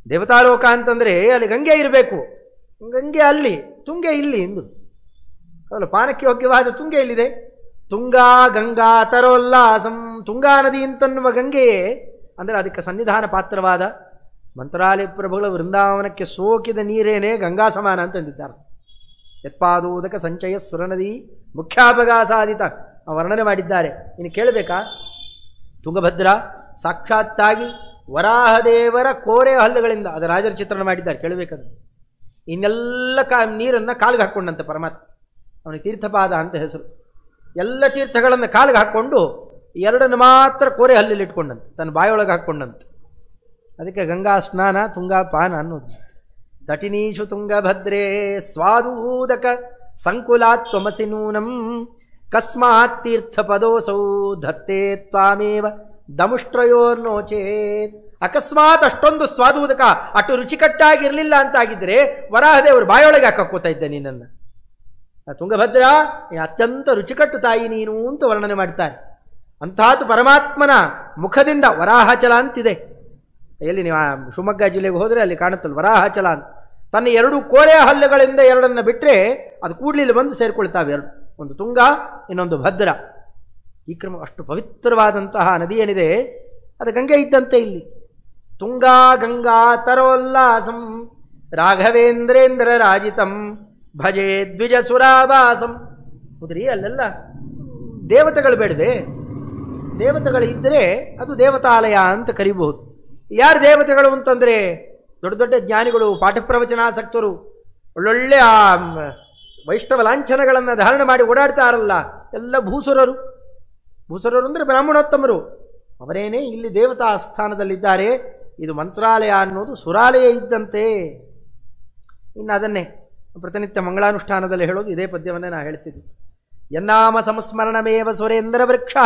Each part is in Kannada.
ದೇವತಾಲೋಕ ಅಂತಂದರೆ ಅಲ್ಲಿ ಗಂಗೆ ಇರಬೇಕು, ಗಂಗೆ ಅಲ್ಲಿ, ತುಂಗೆ ಇಲ್ಲಿ ಎಂದು ಅವಳು ಪಾನಕ್ಕೆ ಯೋಗ್ಯವಾದ ತುಂಗೆ ಇಲ್ಲಿದೆ. ತುಂಗಾ ಗಂಗಾ ತರೋಲ್ಲಾಸಂ, ತುಂಗಾ ನದಿ ಅಂತನ್ನುವ ಗಂಗೆಯೇ ಅಂದರೆ ಅದಕ್ಕೆ ಸನ್ನಿಧಾನ ಪಾತ್ರವಾದ ಮಂತ್ರಾಲಯ ಪ್ರಭುಗಳ ವೃಂದಾವನಕ್ಕೆ ಸೋಕಿದ ನೀರೇನೇ ಗಂಗಾ ಸಮಾನ ಅಂತಂದಿದ್ದಾರೆ. ಯತ್ಪಾದೋದಕ ಸಂಚಯ ಸುರನದಿ ಮುಖ್ಯಾಪಗಾಸಾದಿತ ವರ್ಣನೆ ಮಾಡಿದ್ದಾರೆ. ಇನ್ನು ಕೇಳಬೇಕಾ? ತುಂಗಭದ್ರ ಸಾಕ್ಷಾತ್ತಾಗಿ ವರಾಹದೇವರ ಕೋರೆ ಹಲ್ಲುಗಳಿಂದ ಅದು ರಾಜರ ಚಿತ್ರಣ ಮಾಡಿದ್ದಾರೆ, ಕೇಳಬೇಕದು. ಇನ್ನೆಲ್ಲ ನೀರನ್ನು ಕಾಲಿಗೆ ಹಾಕ್ಕೊಂಡಂತೆ ಪರಮಾತ್ಮ, ಅವನಿಗೆ ತೀರ್ಥಪಾದ ಅಂತ ಹೆಸರು. ಎಲ್ಲ ತೀರ್ಥಗಳನ್ನು ಕಾಲಿಗೆ ಹಾಕ್ಕೊಂಡು ಎರಡನ್ನು ಮಾತ್ರ ಕೋರೆ ಹಲ್ಲಲ್ಲಿ ಇಟ್ಕೊಂಡಂತೆ, ತನ್ನ ಬಾಯೊಳಗೆ ಹಾಕ್ಕೊಂಡಂತೆ. ಅದಕ್ಕೆ ಗಂಗಾ ಸ್ನಾನ ತುಂಗಾ ಪಾನ ಅನ್ನೋದು. ತಟಿನೀಷು ತುಂಗಭದ್ರೇ ಸ್ವಾದೂದಕ ಸಂಕುಲಾತ್ವಮಸಿ ನೂನಂ ಕಸ್ಮಾತ್ ತೀರ್ಥ ಪದೋಸೌ ಧತ್ತೇ ತ್ವಾಮೇವ ದಮುಷ್ಟ್ರಯೋರ್ನೋಚೇತ್. ಅಕಸ್ಮಾತ್ ಅಷ್ಟೊಂದು ಸ್ವಾದೂದಕ ಅಷ್ಟು ರುಚಿಕಟ್ಟಾಗಿರಲಿಲ್ಲ ಅಂತಾಗಿದ್ದರೆ ವರಾಹದೇವರು ಬಾಯೊಳಗೆ ಹಾಕೋತಾ ಇದ್ದೆ ನಿನ್ನನ್ನು. ತುಂಗಭದ್ರ ಅತ್ಯಂತ ರುಚಿಕಟ್ಟು ತಾಯಿ ನೀನು ಅಂತ ವರ್ಣನೆ ಮಾಡ್ತಾರೆ. ಅಂಥದ್ದು ಪರಮಾತ್ಮನ ಮುಖದಿಂದ ವರಾಹಚಲ ಅಂತಿದೆ. ಎಲ್ಲಿ ನೀವು ಶಿವಮೊಗ್ಗ ಜಿಲ್ಲೆಗೆ ಹೋದರೆ ಅಲ್ಲಿ ಕಾಣುತ್ತಲ್ಲ ವರಾಹಚಲ ಅಂತ. ತನ್ನ ಎರಡು ಕೋರೆ ಹಲ್ಲುಗಳಿಂದ ಎರಡನ್ನು ಬಿಟ್ಟರೆ ಅದು ಕೂಡ್ಲಿಲ್ಲಿ ಬಂದು ಸೇರಿಕೊಳ್ತಾವೆ ಎರಡು, ಒಂದು ತುಂಗ ಇನ್ನೊಂದು ಭದ್ರ. ಈ ಕ್ರಮ ಅಷ್ಟು ಪವಿತ್ರವಾದಂತಹ ನದಿ ಏನಿದೆ ಅದು ಗಂಗೆ ಇದ್ದಂತೆ ಇಲ್ಲಿ. ತುಂಗಾ ಗಂಗಾ ತರೋಲ್ಲಾಸಂ ರಾಘವೇಂದ್ರೇಂದ್ರ ರಾಜಿತಂ ಭಜೆ ದ್ವಿಜ ಸುರಾವಾಸಂ. ಹೌದ್ರಿ, ಅಲ್ಲೆಲ್ಲ ದೇವತೆಗಳು ಬೇಡವೆ? ದೇವತೆಗಳು ಇದ್ದರೆ ಅದು ದೇವತಾಲಯ ಅಂತ ಕರಿಬಹುದು. ಯಾರು ದೇವತೆಗಳು ಅಂತಂದರೆ ದೊಡ್ಡ ದೊಡ್ಡ ಜ್ಞಾನಿಗಳು, ಪಾಠ ಪ್ರವಚನಾಸಕ್ತರು, ಒಳ್ಳೊಳ್ಳೆ ಆ ವೈಷ್ಣವ ಲಾಂಛನಗಳನ್ನು ಧಾರಣೆ ಮಾಡಿ ಓಡಾಡ್ತಾರಲ್ಲ, ಎಲ್ಲ ಭೂಸುರರು. ಭೂಸುರರು ಅಂದರೆ ಬ್ರಾಹ್ಮಣೋತ್ತಮರು. ಅವರೇನೇ ಇಲ್ಲಿ ದೇವತಾ ಸ್ಥಾನದಲ್ಲಿದ್ದಾರೆ. ಇದು ಮಂತ್ರಾಲಯ ಅನ್ನೋದು ಸುರಾಲಯ ಇದ್ದಂತೆ. ಇನ್ನು ಅದನ್ನೇ ಪ್ರತಿನಿತ್ಯ ಮಂಗಳಾನುಷ್ಠಾನದಲ್ಲಿ ಹೇಳೋದು ಇದೇ ಪದ್ಯವನ್ನೇ ನಾ ಹೇಳ್ತಿದ್ದೆ. ಯನ್ನಾಮ ಸಂಸ್ಮರಣಮೇವ ಸುರೇಂದ್ರ ವೃಕ್ಷ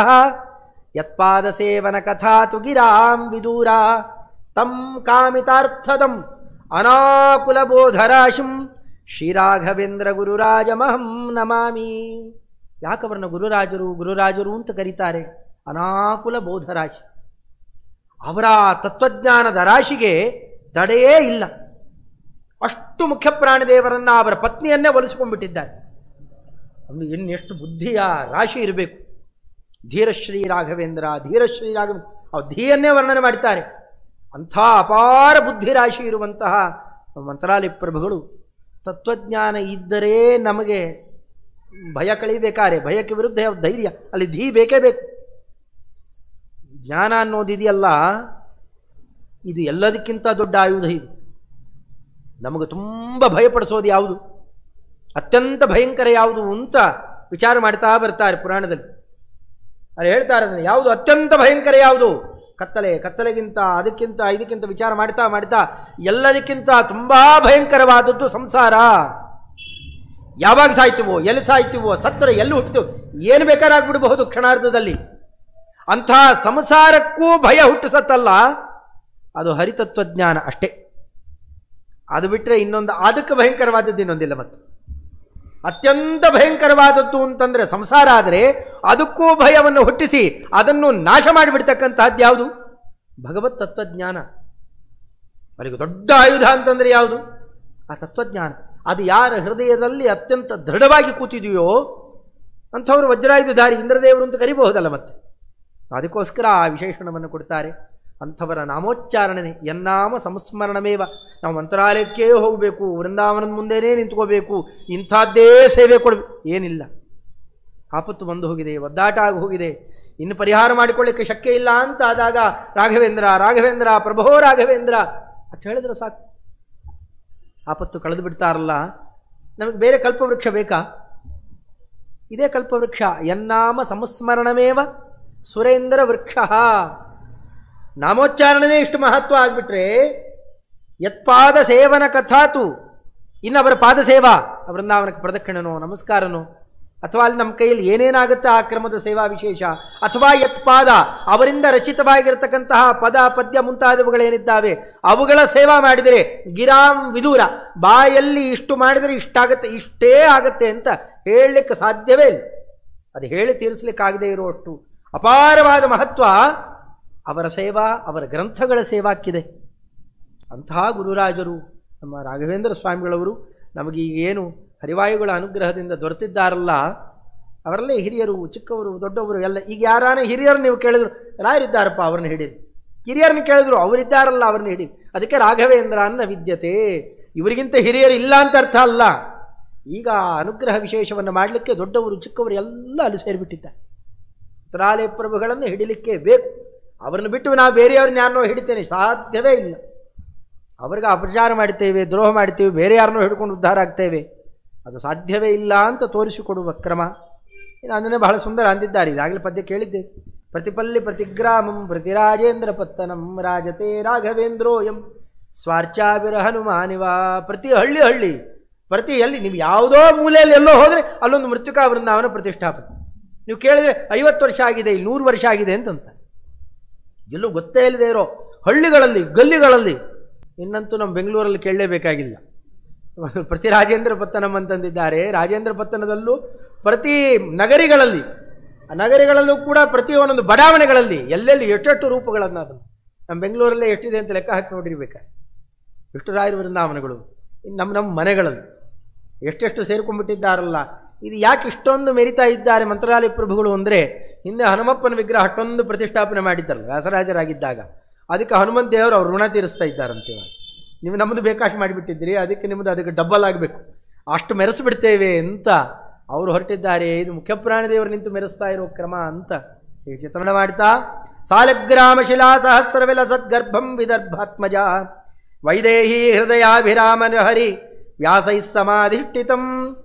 ಯತ್ಪಾದ ಸೇವನ ಕಥಾತು ಗಿರಾಂ ವಿದೂರ ತಂ ಕಾಮಿತಾರ್ಥದಂ ಅನಾಕುಲಬೋಧರಾಶಿಂ ಶ್ರೀರಾಘವೇಂದ್ರ ಗುರುರಾಜಮಹಂ ನಮಾಮಿ. ಯಾಕವರನ್ನ ಗುರುರಾಜರು ಅಂತ ಕರೀತಾರೆ? ಅನಾಕುಲ ಬೋಧರಾಶಿ, ಅವರ ತತ್ವಜ್ಞಾನದ ರಾಶಿಗೆ ತಡೆಯೇ ಇಲ್ಲ. ಅಷ್ಟು ಮುಖ್ಯ ಪ್ರಾಣದೇವರನ್ನು ಅವರ ಪತ್ನಿಯನ್ನೇ ಒಲಿಸ್ಕೊಂಡ್ಬಿಟ್ಟಿದ್ದಾರೆ. ಒಂದು ಇನ್ನೆಷ್ಟು ಬುದ್ಧಿಯ ರಾಶಿ ಇರಬೇಕು. ಧೀರಶ್ರೀ ರಾಘವೇಂದ್ರ, ಧೀರಶ್ರೀ ರಾಘವೇಂದ್ರ, ಅವ್ರು ಧೀಯನ್ನೇ ವರ್ಣನೆ ಮಾಡ್ತಾರೆ. ಅಂಥ ಅಪಾರ ಬುದ್ಧಿ ರಾಶಿ ಇರುವಂತಹ ಮಂತ್ರಾಲಯ ಪ್ರಭುಗಳು ತತ್ವಜ್ಞಾನ ಇದ್ದರೆ ನಮಗೆ ಭಯ ಕಳಿಬೇಕಾರೆ, ಭಯಕ್ಕೆ ವಿರುದ್ಧ ಧೈರ್ಯ, ಅಲ್ಲಿ ಧೀ ಬೇಕೇ ಬೇಕು. ಜ್ಞಾನ ಅನ್ನೋದಿದೆಯಲ್ಲ, ಇದು ಎಲ್ಲದಕ್ಕಿಂತ ದೊಡ್ಡ ಆಯುಧ. ಇದು ನಮಗೆ ತುಂಬ ಭಯಪಡಿಸೋದು ಯಾವುದು, ಅತ್ಯಂತ ಭಯಂಕರ ಯಾವುದು ಅಂತ ವಿಚಾರ ಮಾಡ್ತಾ ಬರ್ತಾರೆ ಪುರಾಣದಲ್ಲಿ. ಅಲ್ಲಿ ಹೇಳ್ತಾರೆ ಯಾವುದು ಅತ್ಯಂತ ಭಯಂಕರ ಯಾವುದು? ಕತ್ತಲೆಗಿಂತ ಅದಕ್ಕಿಂತ ಇದಕ್ಕಿಂತ ವಿಚಾರ ಮಾಡ್ತಾ ಎಲ್ಲದಕ್ಕಿಂತ ತುಂಬ ಭಯಂಕರವಾದದ್ದು ಸಂಸಾರ. ಯಾವಾಗ ಸಾಯ್ತೀವೋ, ಎಲ್ಲಿ ಸಾಯ್ತೀವೋ, ಸತ್ತರೆ ಎಲ್ಲಿ ಹುಟ್ಟುತ್ತೀವೋ, ಏನು ಬೇಕಾರಾಗ್ಬಿಡಬಹುದು ಕ್ಷಣಾರ್ಧದಲ್ಲಿ. ಅಂಥ ಸಂಸಾರಕ್ಕೂ ಭಯ ಹುಟ್ಟಿಸತ್ತಲ್ಲ, ಅದು ಹರಿತತ್ವಜ್ಞಾನ ಅಷ್ಟೇ. ಅದು ಬಿಟ್ಟರೆ ಇನ್ನೊಂದು ಅದಕ್ಕೆ ಭಯಂಕರವಾದದ್ದು ಇನ್ನೊಂದಿಲ್ಲ. ಮತ್ತೆ ಅತ್ಯಂತ ಭಯಂಕರವಾದದ್ದು ಅಂತಂದರೆ ಸಂಸಾರ. ಆದರೆ ಅದಕ್ಕೂ ಭಯವನ್ನು ಹುಟ್ಟಿಸಿ ಅದನ್ನು ನಾಶ ಮಾಡಿಬಿಡ್ತಕ್ಕಂತಹದ್ದು ಯಾವುದು? ಭಗವತ್ ತತ್ವಜ್ಞಾನ. ಅವರಿಗೆ ದೊಡ್ಡ ಆಯುಧ ಅಂತಂದರೆ ಯಾವುದು? ಆ ತತ್ವಜ್ಞಾನ. ಅದು ಯಾರ ಹೃದಯದಲ್ಲಿ ಅತ್ಯಂತ ದೃಢವಾಗಿ ಕೂತಿದೆಯೋ ಅಂಥವರು ವಜ್ರಾಯುಧಧಾರಿ ಇಂದ್ರದೇವರು ಅಂತ ಕರಿಬಹುದಲ್ಲ. ಮತ್ತೆ ಅದಕ್ಕೋಸ್ಕರ ಆ ವಿಶೇಷಣವನ್ನು ಕೊಡ್ತಾರೆ. ಅಂಥವರ ನಾಮೋಚ್ಚಾರಣೆ ಯನ್ನಾಮ ಸಂಸ್ಮರಣಮೇವ. ನಾವು ಮಂತ್ರಾಲಯಕ್ಕೇ ಹೋಗಬೇಕು, ವೃಂದಾವನದ ಮುಂದೆನೇ ನಿಂತ್ಕೋಬೇಕು, ಇಂಥದ್ದೇ ಸೇವೆ ಕೊಡಬೇಕು, ಏನಿಲ್ಲ. ಆಪತ್ತು ಬಂದು ಹೋಗಿದೆ, ಒದ್ದಾಟ ಆಗಿ ಹೋಗಿದೆ, ಇನ್ನು ಪರಿಹಾರ ಮಾಡಿಕೊಳ್ಳಿಕ್ಕೆ ಶಕ್ಯ ಇಲ್ಲ ಅಂತ ಆದಾಗ ರಾಘವೇಂದ್ರ ರಾಘವೇಂದ್ರ ಪ್ರಭೋ ರಾಘವೇಂದ್ರ ಅಂತ ಹೇಳಿದ್ರೆ ಸಾಕು, ಆಪತ್ತು ಕಳೆದು ಬಿಡ್ತಾರಲ್ಲ. ನಮಗೆ ಬೇರೆ ಕಲ್ಪವೃಕ್ಷ ಬೇಕಾ? ಇದೇ ಕಲ್ಪವೃಕ್ಷ. ಯನ್ನಾಮ ಸಂಸ್ಮರಣಮೇವ ಸುರೇಂದ್ರ ವೃಕ್ಷ. ನಾಮೋಚ್ಚಾರಣೆನೇ ಇಷ್ಟು ಮಹತ್ವ ಆಗಿಬಿಟ್ರೆ ಯತ್ಪಾದ ಸೇವನ ಕಥಾತು, ಇನ್ನು ಅವರ ಪಾದ ಸೇವಾ, ವೃಂದಾವನಕ್ಕೆ ಪ್ರದಕ್ಷಿಣನೋ ನಮಸ್ಕಾರನೋ, ಅಥವಾ ಅಲ್ಲಿ ನಮ್ಮ ಕೈಯಲ್ಲಿ ಏನೇನಾಗುತ್ತೆ ಆ ಕ್ರಮದ ಸೇವಾ ವಿಶೇಷ, ಅಥವಾ ಯತ್ಪಾದ ಅವರಿಂದ ರಚಿತವಾಗಿರತಕ್ಕಂತಹ ಪದ ಪದ್ಯ ಮುಂತಾದವುಗಳೇನಿದ್ದಾವೆ ಅವುಗಳ ಸೇವಾ ಮಾಡಿದರೆ ಗಿರಾಂ ವಿದೂರ, ಬಾಯಲ್ಲಿ ಇಷ್ಟು ಮಾಡಿದರೆ ಇಷ್ಟಾಗತ್ತೆ, ಇಷ್ಟೇ ಆಗತ್ತೆ ಅಂತ ಹೇಳಲಿಕ್ಕೆ ಸಾಧ್ಯವೇ ಇಲ್ಲ. ಅದು ಹೇಳಿ ತೀರಿಸಲಿಕ್ಕಾಗದೇ ಇರುವಷ್ಟು ಅಪಾರವಾದ ಮಹತ್ವ ಅವರ ಸೇವಾ, ಅವರ ಗ್ರಂಥಗಳ ಸೇವಾಕ್ಕಿದೆ. ಅಂತಹ ಗುರುರಾಜರು ನಮ್ಮ ರಾಘವೇಂದ್ರ ಸ್ವಾಮಿಗಳವರು ನಮಗೀಗೇನು ಹರಿವಾಯುಗಳ ಅನುಗ್ರಹದಿಂದ ದೊರೆತಿದ್ದಾರಲ್ಲ, ಅವರಲ್ಲೇ ಹಿರಿಯರು, ಚಿಕ್ಕವರು, ದೊಡ್ಡವರು ಎಲ್ಲ. ಈಗ ಯಾರಾನ ಹಿರಿಯರು ನೀವು ಕೇಳಿದ್ರು, ರಾಯರಿದ್ದಾರಪ್ಪ ಅವ್ರನ್ನ ಹಿಡೀರಿ. ಕಿರಿಯರನ್ನ ಕೇಳಿದ್ರು, ಅವರಿದ್ದಾರಲ್ಲ ಅವ್ರನ್ನ ಹಿಡೀರಿ. ಅದಕ್ಕೆ ರಾಘವೇಂದ್ರ ಅನ್ನ ವಿದ್ಯತೆ. ಇವರಿಗಿಂತ ಹಿರಿಯರು ಇಲ್ಲ ಅಂತ ಅರ್ಥ ಅಲ್ಲ. ಈಗ ಅನುಗ್ರಹ ವಿಶೇಷವನ್ನು ಮಾಡಲಿಕ್ಕೆ ದೊಡ್ಡವರು ಚಿಕ್ಕವರು ಎಲ್ಲ ಅಲ್ಲಿ ಸೇರಿಬಿಟ್ಟಿದ್ದಾರೆ. ಉತ್ತರಾಲಯ ಪ್ರಭುಗಳನ್ನು ಹಿಡಿಲಿಕ್ಕೆ ಬೇಕು. ಅವರನ್ನು ಬಿಟ್ಟು ನಾವು ಬೇರೆಯವ್ರನ್ನ ಯಾರನ್ನೋ ಹಿಡಿತೇನೆ, ಸಾಧ್ಯವೇ ಇಲ್ಲ. ಅವ್ರಿಗೆ ಅಪಚಾರ ಮಾಡ್ತೇವೆ, ದ್ರೋಹ ಮಾಡ್ತೇವೆ, ಬೇರೆ ಯಾರನ್ನೋ ಹಿಡ್ಕೊಂಡು ಉದ್ಧಾರ ಆಗ್ತೇವೆ, ಅದು ಸಾಧ್ಯವೇ ಇಲ್ಲ ಅಂತ ತೋರಿಸಿಕೊಡುವ ಕ್ರಮ. ಇನ್ನು ಅದನ್ನೇ ಬಹಳ ಸುಂದರ ಅಂದಿದ್ದಾರೆ. ಇದಾಗಲೇ ಪದ್ಯ ಕೇಳಿದ್ದೇವೆ. ಪ್ರತಿಪಲ್ಲಿ ಪ್ರತಿಗ್ರಾಮಂ ಪ್ರತಿರಾಜೇಂದ್ರ ಪತ್ತನಂ ರಾಜತೆ ರಾಘವೇಂದ್ರೋಯಂ ಸ್ವಾರ್ಚಾವಿರ ಹನುಮಾನಿವ. ಪ್ರತಿ ಹಳ್ಳಿ ಪ್ರತಿಯಲ್ಲಿ ನೀವು ಯಾವುದೋ ಮೂಲೆಯಲ್ಲಿ ಎಲ್ಲೋ ಹೋದರೆ ಅಲ್ಲೊಂದು ಮೃತ್ಯುಕಾ ವೃಂದಾವನ ಪ್ರತಿಷ್ಠಾಪನೆ. ನೀವು ಕೇಳಿದರೆ 50 ವರ್ಷ ಆಗಿದೆ, 100 ವರ್ಷ ಆಗಿದೆ ಅಂತಂತ. ಎಲ್ಲೂ ಗೊತ್ತೇ ಇಲ್ಲದೆ ಇರೋ ಹಳ್ಳಿಗಳಲ್ಲಿ, ಗಲ್ಲಿಗಳಲ್ಲಿ. ಇನ್ನಂತೂ ನಮ್ಮ ಬೆಂಗಳೂರಲ್ಲಿ ಕೇಳಲೇಬೇಕಾಗಿಲ್ಲ. ಪ್ರತಿ ರಾಜೇಂದ್ರ ಪತ್ತನಂ ಅಂತಂದಿದ್ದಾರೆ. ರಾಜೇಂದ್ರ ಪತ್ತನದಲ್ಲೂ ಪ್ರತಿ ನಗರಿಗಳಲ್ಲಿ, ಆ ನಗರಿಗಳಲ್ಲೂ ಕೂಡ ಪ್ರತಿ ಒಂದೊಂದು ಬಡಾವಣೆಗಳಲ್ಲಿ ಎಲ್ಲೆಲ್ಲಿ ಎಷ್ಟೆಷ್ಟು ರೂಪಗಳನ್ನು ಅದನ್ನು ನಮ್ಮ ಬೆಂಗಳೂರಲ್ಲೇ ಎಷ್ಟಿದೆ ಅಂತ ಲೆಕ್ಕ ಹಾಕಿ ನೋಡಿರ್ಬೇಕಾರೆ. ಎಷ್ಟು ರಾಯರ ವೃಂದಾವನಗಳು ನಮ್ಮ ಮನೆಗಳಲ್ಲಿ ಎಷ್ಟೆಷ್ಟು ಸೇರ್ಕೊಂಡ್ಬಿಟ್ಟಿದ್ದಾರಲ್ಲ. ಇದು ಯಾಕೆ ಇಷ್ಟೊಂದು ಮೆರಿತಾ ಇದ್ದಾರೆ ಮಂತ್ರಾಲಯ ಪ್ರಭುಗಳು ಅಂದರೆ, ಹಿಂದೆ ಹನುಮಪ್ಪನ ವಿಗ್ರಹ ಅಷ್ಟೊಂದು ಪ್ರತಿಷ್ಠಾಪನೆ ಮಾಡಿದ್ದಾರಲ್ಲ ವ್ಯಾಸರಾಜರಾಗಿದ್ದಾಗ, ಅದಕ್ಕೆ ಹನುಮಂತ ದೇವರು ಅವ್ರು ಋಣ ತೀರಿಸ್ತಾ ಇದ್ದಾರಂತೆ. ನೀವು ನಮ್ಮದು ಬೇಕಾಷ್ಟು ಮಾಡಿಬಿಟ್ಟಿದ್ದೀರಿ, ಅದಕ್ಕೆ ನಿಮ್ಮದು ಅದಕ್ಕೆ ಡಬ್ಬಲ್ ಆಗಬೇಕು, ಅಷ್ಟು ಮೆರೆಸಿಬಿಡ್ತೇವೆ ಅಂತ ಅವರು ಹೊರಟಿದ್ದಾರೆ. ಇದು ಮುಖ್ಯಪ್ರಾಣ ದೇವರು ನಿಂತು ಮೆರೆಸ್ತಾ ಇರೋ ಕ್ರಮ ಅಂತ ಚಿತ್ರಣ ಮಾಡ್ತಾ, ಸಾಲಗ್ರಾಮ ಶಿಲಾ ಸಹಸ್ರವಿಲ ಸದ್ಗರ್ಭಂ ವಿದರ್ಭಾತ್ಮಜ ವೈದೇಹಿ ಹೃದಯಾಭಿರಾಮನ ಹರಿ ವ್ಯಾಸೈ ಸಮಾಧಿಷ್ಠಿತಂ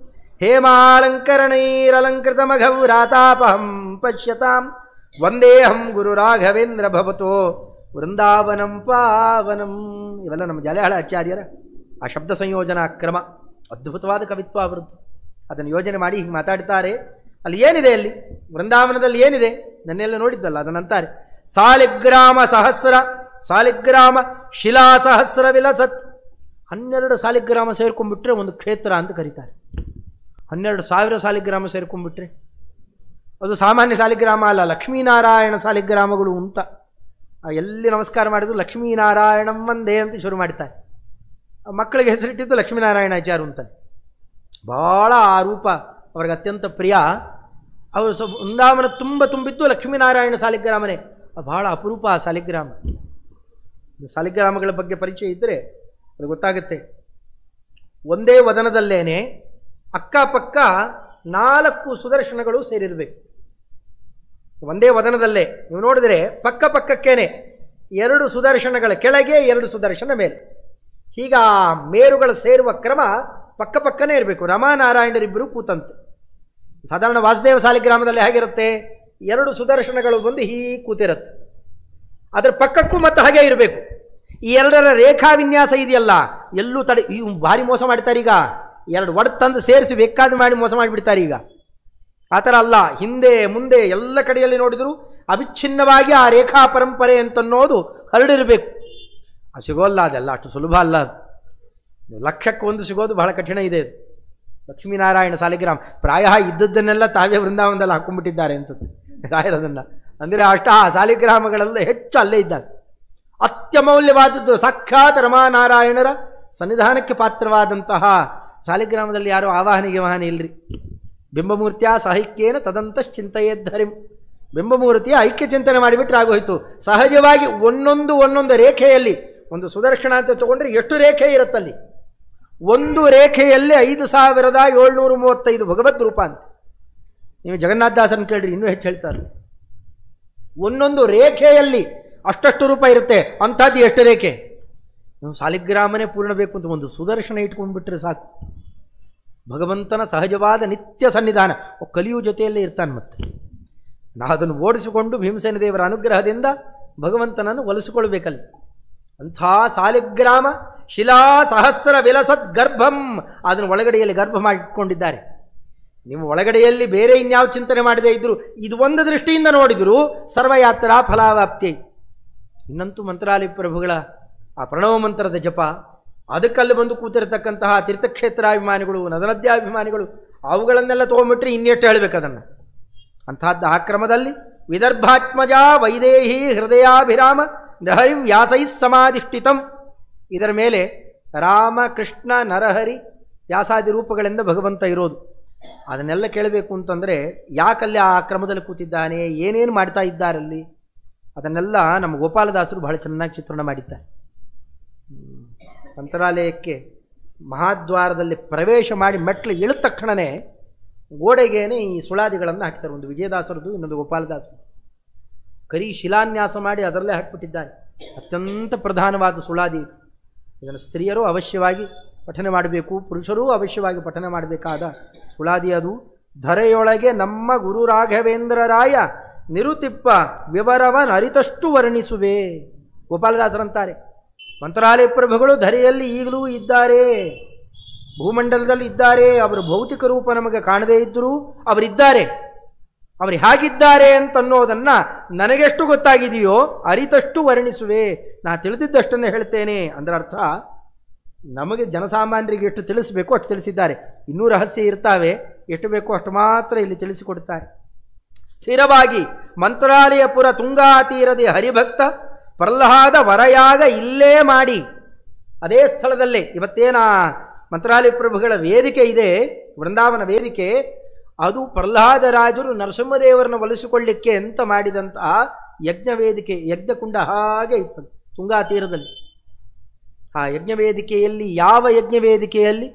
ಹೇಮಾಲಂಕರಣೈರಲಂಕೃತಮಘೌ ರಾತಾಪಹಂ ಪಶ್ಯತಾಂ ವಂದೇಹಂ ಗುರು ರಾಘವೇಂದ್ರ ಭವತೋ ವೃಂದಾವನಂ ಪಾವನಂ. ಇವೆಲ್ಲ ನಮ್ಮ ಜಲಹಳ ಆಚಾರ್ಯರ ಆ ಶಬ್ದ ಸಂಯೋಜನಾ ಕ್ರಮ, ಅದ್ಭುತವಾದ ಕವಿತ್ವ ಅವರದ್ದು. ಅದನ್ನು ಯೋಜನೆ ಮಾಡಿ ಹೀಗೆ ಮಾತಾಡ್ತಾರೆ. ಅಲ್ಲಿ ಏನಿದೆ, ಅಲ್ಲಿ ವೃಂದಾವನದಲ್ಲಿ ಏನಿದೆ ನನ್ನೆಲ್ಲ ನೋಡಿದ್ದಲ್ಲ, ಅದನ್ನಂತಾರೆ ಸಾಲಿಗ್ರಾಮ ಶಿಲಾ ಸಹಸ್ರ ವಿಲಸತ್. 12 ಸಾಲಿಗ್ರಾಮ ಸೇರ್ಕೊಂಡ್ಬಿಟ್ರೆ ಒಂದು ಕ್ಷೇತ್ರ ಅಂತ ಕರೀತಾರೆ. 12,000 ಸಾಲಿಗ್ರಾಮ ಸೇರ್ಕೊಂಡ್ಬಿಟ್ರೆ ಅದು ಸಾಮಾನ್ಯ ಸಾಲಿಗ್ರಾಮ ಅಲ್ಲ, ಲಕ್ಷ್ಮೀನಾರಾಯಣ ಸಾಲಿಗ್ರಾಮಗಳು ಅಂತ. ಎಲ್ಲಿ ನಮಸ್ಕಾರ ಮಾಡಿದ್ರು ಲಕ್ಷ್ಮೀನಾರಾಯಣಂ ವಂದೇ ಅಂತ ಶುರು ಮಾಡ್ತಾರೆ. ಮಕ್ಕಳಿಗೆ ಹೆಸರಿಟ್ಟಿದ್ದು ಲಕ್ಷ್ಮೀನಾರಾಯಣಾಚಾರ್ಯ ಅಂತಾನೆ. ಭಾಳ ಆ ರೂಪ ಅವ್ರಿಗೆ ಅತ್ಯಂತ ಪ್ರಿಯ. ಅವರು ವೃಂದಾವನ ತುಂಬಿದ್ದು ಲಕ್ಷ್ಮೀನಾರಾಯಣ ಸಾಲಿಗ್ರಾಮನೇ. ಬಹಳ ಅಪರೂಪ ಆ ಸಾಲಿಗ್ರಾಮ. ಸಾಲಿಗ್ರಾಮಗಳ ಬಗ್ಗೆ ಪರಿಚಯ ಇದ್ದರೆ ಅದು ಗೊತ್ತಾಗುತ್ತೆ. ಒಂದೇ ವದನದಲ್ಲೇನೆ ಅಕ್ಕಪಕ್ಕ 4 ಸುದರ್ಶನಗಳು ಸೇರಿರಬೇಕು. ಒಂದೇ ವದನದಲ್ಲೇ ನೀವು ನೋಡಿದರೆ ಪಕ್ಕ ಪಕ್ಕಕ್ಕೇನೆ 2 ಸುದರ್ಶನಗಳ ಕೆಳಗೆ 2 ಸುದರ್ಶನ ಮೇಲೆ, ಹೀಗ ಮೇರುಗಳು ಸೇರುವ ಕ್ರಮ ಪಕ್ಕ ಪಕ್ಕನೇ ಇರಬೇಕು. ರಮಾನಾರಾಯಣರಿಬ್ಬರು ಕೂತಂತೆ. ಸಾಧಾರಣ ವಾಸುದೇವ ಸಾಲಿಗ್ರಾಮದಲ್ಲಿ ಹೇಗಿರುತ್ತೆ, 2 ಸುದರ್ಶನಗಳು ಬಂದು ಹೀಗೆ ಕೂತಿರುತ್ತೆ. ಅದರ ಪಕ್ಕಕ್ಕೂ ಮತ್ತೆ ಹಾಗೆ ಇರಬೇಕು. ಈ 2ರ ರೇಖಾ ವಿನ್ಯಾಸ ಇದೆಯಲ್ಲ, ಎಲ್ಲೂ ಇವು ಭಾರಿ ಮೋಸ ಮಾಡ್ತಾರೆ. ಈಗ 2 ಒಡ್ ತಂದು ಸೇರಿಸಿ ಬೇಕಾದ ಮಾಡಿ ಮೋಸ ಮಾಡಿಬಿಡ್ತಾರೆ. ಈಗ ಆ ಥರ ಅಲ್ಲ, ಹಿಂದೆ ಮುಂದೆ ಎಲ್ಲ ಕಡೆಯಲ್ಲಿ ನೋಡಿದ್ರು ಅವಿಚ್ಛಿನ್ನವಾಗಿ ಆ ರೇಖಾ ಪರಂಪರೆ ಅಂತನ್ನೋದು ಹರಡಿರಬೇಕು. ಅದು ಸಿಗೋಲ್ಲ, ಅದೆಲ್ಲ ಅಷ್ಟು ಸುಲಭ ಅಲ್ಲ. ಅದು 1,00,000 ಸಿಗೋದು ಬಹಳ ಕಠಿಣ ಇದೆ. ಲಕ್ಷ್ಮೀನಾರಾಯಣ ಸಾಲಿಗ್ರಾಮ ಪ್ರಾಯ ಇದ್ದದ್ದನ್ನೆಲ್ಲ ತಾವೇ ವೃಂದಾವನದಲ್ಲಿ ಹಾಕೊಂಡ್ಬಿಟ್ಟಿದ್ದಾರೆ ಅನ್ಸುತ್ತೆ ರಾಯರದನ್ನು. ಅಂದರೆ ಅಷ್ಟ ಆ ಸಾಲಿಗ್ರಾಮಗಳೆಲ್ಲ ಹೆಚ್ಚು ಅಲ್ಲೇ ಇದ್ದಾರೆ. ಅತ್ಯಮೌಲ್ಯವಾದದ್ದು ಸಾಕ್ಷಾತ್ ರಮಾನಾರಾಯಣರ ಸನ್ನಿಧಾನಕ್ಕೆ ಪಾತ್ರವಾದಂತಹ ಸಾಲಿಗ್ರಾಮದಲ್ಲಿ ಯಾರೋ ಆವಾಹನೆಗೆ ವಾಹನ ಇಲ್ರಿ. ಬಿಂಬಮೂರ್ತಿಯ ಸಾಹಿತ್ಯೇನ ತದಂತಶ್ಚಿಂತೆಯೇದ್ಧರಿಂ. ಬಿಂಬಮೂರ್ತಿಯ ಐಕ್ಯ ಚಿಂತನೆ ಮಾಡಿಬಿಟ್ರೆ ಆಗೋಯ್ತು. ಸಹಜವಾಗಿ ಒಂದೊಂದು ರೇಖೆಯಲ್ಲಿ, ಒಂದು ಸುದರ್ಶನ ಅಂತ ತಗೊಂಡ್ರೆ ಎಷ್ಟು ರೇಖೆ ಇರುತ್ತಲ್ಲಿ, ಒಂದು ರೇಖೆಯಲ್ಲಿ 5,735 ಭಗವದ್ ರೂಪ ಅಂತ. ನೀವು ಜಗನ್ನಾಥದಾಸರನ್ನು ಕೇಳ್ರಿ, ಇನ್ನೂ ಹೆಚ್ಚು ಹೇಳ್ತಾರೆ. ಒಂದೊಂದು ರೇಖೆಯಲ್ಲಿ ಅಷ್ಟಷ್ಟು ರೂಪ ಇರುತ್ತೆ. ಅಂಥದ್ದು ಎಷ್ಟು ರೇಖೆ? ನೀವು ಸಾಲಿಗ್ರಾಮನೇ ಪೂರ್ಣ ಬೇಕು ಅಂತ ಒಂದು ಸುದರ್ಶನ ಇಟ್ಕೊಂಡ್ಬಿಟ್ರೆ ಸಾಕು. ಭಗವಂತನ ಸಹಜವಾದ ನಿತ್ಯ ಸನ್ನಿಧಾನ ಕಲಿಯು ಜೊತೆಯಲ್ಲೇ ಇರ್ತಾನೆ. ಮತ್ತೆ ನಾವು ಅದನ್ನು ಓಡಿಸಿಕೊಂಡು ಭೀಮಸೇನ ದೇವರ ಅನುಗ್ರಹದಿಂದ ಭಗವಂತನನ್ನು ಒಲಿಸಿಕೊಳ್ಬೇಕಲ್ಲಿ. ಅಂಥ ಸಾಲಿಗ್ರಾಮ ಶಿಲಾ ಸಹಸ್ರ ವಿಲಸತ್ ಗರ್ಭಂ, ಅದನ್ನು ಒಳಗಡೆಯಲ್ಲಿ ಗರ್ಭ ಮಾಡಿಕೊಂಡಿದ್ದಾರೆ. ನೀವು ಒಳಗಡೆಯಲ್ಲಿ ಬೇರೆ ಇನ್ಯಾವ ಚಿಂತನೆ ಮಾಡದೇ ಇದ್ರು, ಇದು ಒಂದು ದೃಷ್ಟಿಯಿಂದ ನೋಡಿದ್ರು ಸರ್ವಯಾತ್ರಾ ಫಲಾವಾಪ್ತಿ. ಇನ್ನಂತೂ ಮಂತ್ರಾಲಯ ಪ್ರಭುಗಳ ಆ ಪ್ರಣವ ಮಂತ್ರದ ಜಪ, ಅದಕ್ಕಲ್ಲಿ ಬಂದು ಕೂತಿರತಕ್ಕಂತಹ ತೀರ್ಥಕ್ಷೇತ್ರಾಭಿಮಾನಿಗಳು, ನದನದ್ಯಾಭಿಮಾನಿಗಳು, ಅವುಗಳನ್ನೆಲ್ಲ ತೊಗೊಂಡ್ಬಿಟ್ರೆ ಇನ್ನೆಷ್ಟು ಹೇಳಬೇಕು ಅದನ್ನು. ಅಂಥದ್ದು ಆ ಕ್ರಮದಲ್ಲಿ ವಿದರ್ಭಾತ್ಮಜ ವೈದೇಹಿ ಹೃದಯಾಭಿರಾಮ ನಹರಿ ವ್ಯಾಸೈ ಸಮಾಧಿಷ್ಠಿತಂ. ಇದರ ಮೇಲೆ ರಾಮ, ಕೃಷ್ಣ, ನರಹರಿ, ವ್ಯಾಸಾದಿ ರೂಪಗಳಿಂದ ಭಗವಂತ ಇರೋದು. ಅದನ್ನೆಲ್ಲ ಕೇಳಬೇಕು ಅಂತಂದರೆ ಯಾಕಲ್ಲಿ ಆ ಕ್ರಮದಲ್ಲಿ ಕೂತಿದ್ದಾನೆ, ಏನೇನು ಮಾಡ್ತಾ ಇದ್ದಾರಲ್ಲಿ, ಅದನ್ನೆಲ್ಲ ನಮ್ಮ ಗೋಪಾಲದಾಸರು ಬಹಳ ಚೆನ್ನಾಗಿ ಚಿತ್ರಣ ಮಾಡಿದ್ದಾರೆ. ಮಂತ್ರಾಲಯಕ್ಕೆ ಮಹಾದ್ವಾರದಲ್ಲಿ ಪ್ರವೇಶ ಮಾಡಿ ಮೆಟ್ಲು ಇಳಿದ ತಕ್ಷಣವೇ ಗೋಡೆಗೇನೆ ಈ ಸುಳಾದಿಗಳನ್ನು ಹಾಕ್ತಾರೆ. ಒಂದು ವಿಜಯದಾಸರದು, ಇನ್ನೊಂದು ಗೋಪಾಲದಾಸರು. ಕರಿ ಶಿಲಾನ್ಯಾಸ ಮಾಡಿ ಅದರಲ್ಲೇ ಹಾಕಿಬಿಟ್ಟಿದ್ದಾರೆ. ಅತ್ಯಂತ ಪ್ರಧಾನವಾದ ಸುಳಾದಿ. ಇದನ್ನು ಸ್ತ್ರೀಯರು ಅವಶ್ಯವಾಗಿ ಪಠನೆ ಮಾಡಬೇಕು, ಪುರುಷರೂ ಅವಶ್ಯವಾಗಿ ಪಠನೆ ಮಾಡಬೇಕಾದ ಸುಳಾದಿ ಅದು. ಧರೆಯೊಳಗೆ ನಮ್ಮ ಗುರು ರಾಘವೇಂದ್ರರಾಯ ನಿರುತಿಪ್ಪ ವಿವರವನ್ ಅರಿತಷ್ಟು ವರ್ಣಿಸುವೆ. ಗೋಪಾಲದಾಸರಂತಾರೆ, ಮಂತ್ರಾಲಯ ಪ್ರಭುಗಳು ಧರೆಯಲ್ಲಿ ಈಗಲೂ ಇದ್ದಾರೆ, ಭೂಮಂಡಲದಲ್ಲಿ ಇದ್ದಾರೆ. ಅವರ ಭೌತಿಕ ರೂಪ ನಮಗೆ ಕಾಣದೇ ಇದ್ದರೂ ಅವರಿದ್ದಾರೆ. ಅವರು ಹೇಗಿದ್ದಾರೆ ಅಂತನ್ನೋದನ್ನ ನನಗೆಷ್ಟು ಗೊತ್ತಾಗಿದೆಯೋ ಅರಿತಷ್ಟು ವರ್ಣಿಸುವೆ, ನಾ ತಿಳಿದಿದ್ದಷ್ಟನ್ನೇ ಹೇಳ್ತೇನೆ. ಅದರ ಅರ್ಥ ನಮಗೆ ಜನಸಾಮಾನ್ಯರಿಗೆ ಎಷ್ಟು ತಿಳಿಸಬೇಕು ಅಷ್ಟು ತಿಳಿಸಿದ್ದಾರೆ. ಇನ್ನೂ ರಹಸ್ಯ ಇರ್ತಾವೆ, ಎಷ್ಟು ಬೇಕೋ ಅಷ್ಟು ಮಾತ್ರ ಇಲ್ಲಿ ತಿಳಿಸಿಕೊಡ್ತಾರೆ. ಸ್ಥಿರವಾಗಿ ಮಂತ್ರಾಲಯಪುರ ತುಂಗಾ ತೀರದೆ ಹರಿಭಕ್ತ ಪ್ರಹ್ಲಾದ ವರಯಾಗ ಇಲ್ಲೇ ಮಾಡಿ, ಅದೇ ಸ್ಥಳದಲ್ಲೇ ಇವತ್ತೇನ ಮಂತ್ರಾಲಯ ಪ್ರಭುಗಳ ವೇದಿಕೆ ಇದೆ, ವೃಂದಾವನ ವೇದಿಕೆ, ಅದು ಪ್ರಹ್ಲಾದರಾಜರು ನರಸಿಂಹದೇವರನ್ನು ಒಲಿಸಿಕೊಳ್ಳಿಕ್ಕೆ ಅಂತ ಮಾಡಿದಂತಹ ಯಜ್ಞ ವೇದಿಕೆ, ಯಜ್ಞಕುಂಡ ಹಾಗೆ ಇತ್ತು ತುಂಗಾ ತೀರದಲ್ಲಿ. ಆ ಯಜ್ಞವೇದಿಕೆಯಲ್ಲಿ, ಯಾವ ಯಜ್ಞವೇದಿಕೆಯಲ್ಲಿ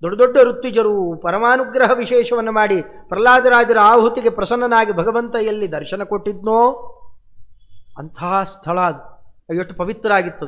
ದೊಡ್ಡ ದೊಡ್ಡ ಋತ್ವಿಜರು ಪರಮಾನುಗ್ರಹ ವಿಶೇಷವನ್ನು ಮಾಡಿ ಪ್ರಹ್ಲಾದರಾಜರ ಆಹುತಿಗೆ ಪ್ರಸನ್ನನಾಗಿ ಭಗವಂತ ಎಲ್ಲಿ ದರ್ಶನ ಕೊಟ್ಟಿದ್ನೋ ಅಂತಹ ಸ್ಥಳ ಅದು. ಎಷ್ಟು ಪವಿತ್ರ ಆಗಿತ್ತು.